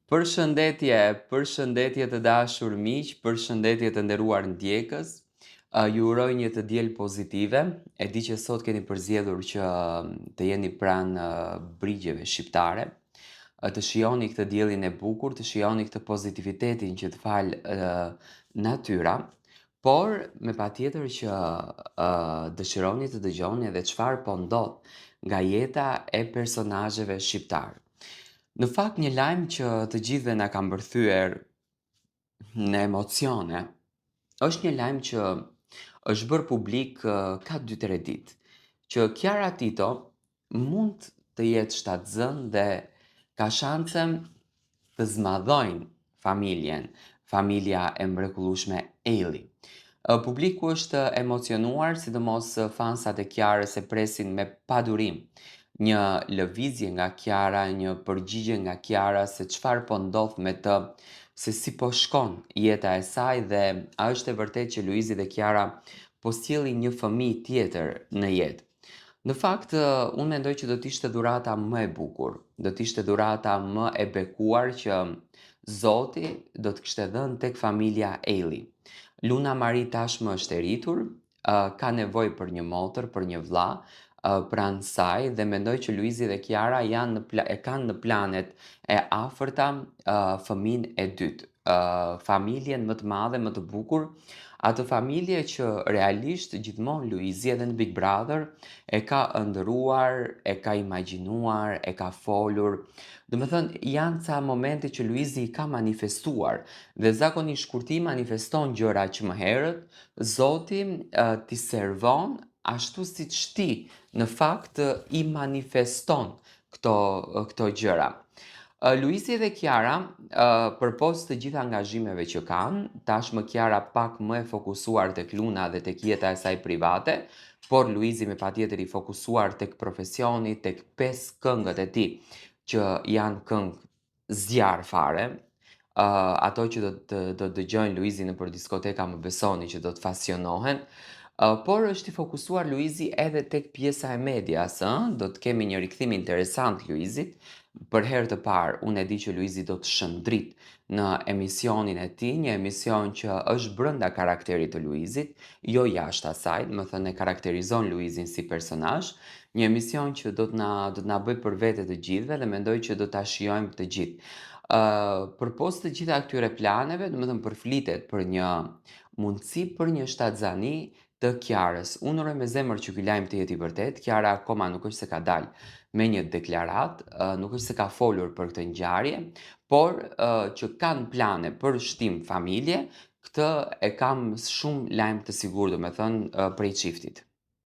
Përshëndetje të dashur miq, përshëndetje të nderuar ndjekës. Ju uroj një të diel pozitive. E di që sot keni përzgjedhur që të jeni pranë brigjeve shqiptare, të shijoni këtë diellin e bukur, të shijoni këtë pozitivitetin që të fal natyra, por me patjetër që dëshironi të dëgjoni edhe çfarë po ndodh nga jeta e personazheve shqiptar. Në fakt një lajm që të gjithëve na ka mbërthyer në emocione, është një lajm që është bërë publik ka 2-3 ditë, që Kiara Tito mund të jetë shtatzën dhe ka shanse të zmadhojnë familjen, familja e mrekullueshme Elly. Publiku është emocionuar, sidomos fansat e Kiarës e presin me padurim një lëvizje nga Kiara, një përgjigje nga Kiara se çfarë po ndodh me të, se si po shkon jeta e saj dhe a është e vërtetë që Luizi dhe Kiara po sjellin një fëmijë tjetër në jetë. Në fakt, unë mendoj që do t'ishte dhurata më e bukur, do t'ishte dhurata më e bekuar që Zoti do të kishte dhënë tek familja Elly. Luna Mari tashmë është e rritur, ka nevojë për një motër, për një vëlla pranë saj dhe mendoj që Luizi dhe Kiara janë e kanë në planet e afërta fëmin e dytë, familjen më të madhe, më të bukur, atë familje që realisht gjithmonë Luizi edhe në Big Brother e ka ëndërruar, e ka imagjinuar, e ka folur. Domethënë janë ca momente që Luizi i ka manifestuar dhe zakonisht kur ti manifeston gjëra që më herët, Zoti t'i servon ashtu siç ti në fakt i manifeston këto gjëra. Luizi dhe Kiara, përpos të gjitha angazhimeve që kanë, tashmë Kiara pak më e fokusuar tek Luna dhe tek jeta e saj private, por Luizi me patjetër i fokusuar tek profesioni, tek 5 këngët e tij që janë këngë zjarr fare. Ato që do dëgjojnë Luizi nëpër diskoteka më besoni që do të fasjonohen. Por është i fokusuar Luizi edhe tek pjesa e medias, do të kemi një rikthim interesant Luizit. Për herë të parë, unë e di që Luizi do të shëndrit në emisionin e tij, një emision që është brenda karakterit të Luizit, jo jashtë asaj, do të thënë e karakterizon Luizin si personazh, një emision që do të na bëj për vete të gjithëve dhe mendoj që do ta shijojmë të gjithë. Përpos të gjitha këtyre planeve, domethënë përflitet për një mundësi për një shtatzani të Kiarës. Unë uroj me zemër që ky lajm të jetë i vërtetë. Kiara akoma nuk është se ka dalë me një deklaratë, nuk është se ka folur për këtë ngjarje, por që kanë plane për shtim familje, këtë e kam shumë lajm të sigurt, domethënë prej çiftit.